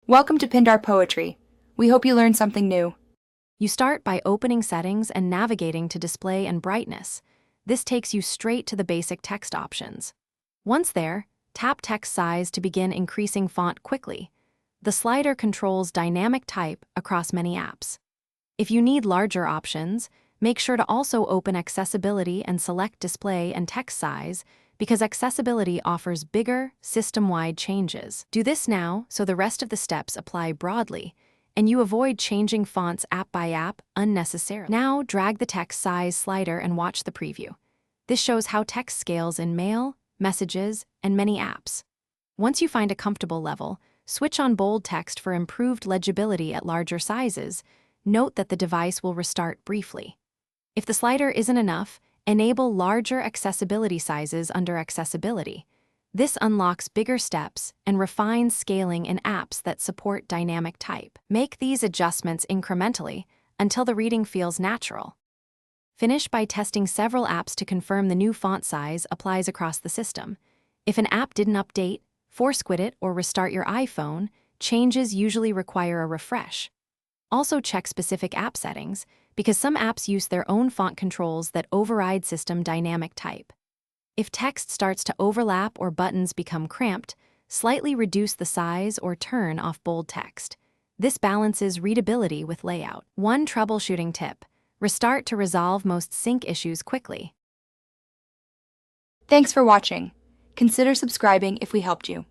Welcome to Pindar Poetry. We hope you learned something new. You start by opening settings and navigating to display and brightness. This takes you straight to the basic text options. Once there, tap text size to begin increasing font quickly. The slider controls dynamic type across many apps. If you need larger options, make sure to also open accessibility and select display and text size because accessibility offers bigger, system-wide changes. Do this now so the rest of the steps apply broadly, and you avoid changing fonts app by app unnecessarily. Now drag the text size slider and watch the preview. This shows how text scales in Mail, Messages, and many apps. Once you find a comfortable level, switch on bold text for improved legibility at larger sizes. Note that the device will restart briefly. If the slider isn't enough, enable larger accessibility sizes under Accessibility. This unlocks bigger steps and refines scaling in apps that support dynamic type. Make these adjustments incrementally until the reading feels natural. Finish by testing several apps to confirm the new font size applies across the system. If an app didn't update, force quit it or restart your iPhone. Changes usually require a refresh. Also check specific app settings, because some apps use their own font controls that override system dynamic type. If text starts to overlap or buttons become cramped, slightly reduce the size or turn off bold text. This balances readability with layout. One troubleshooting tip: restart to resolve most sync issues quickly. Thanks for watching. Consider subscribing if we helped you.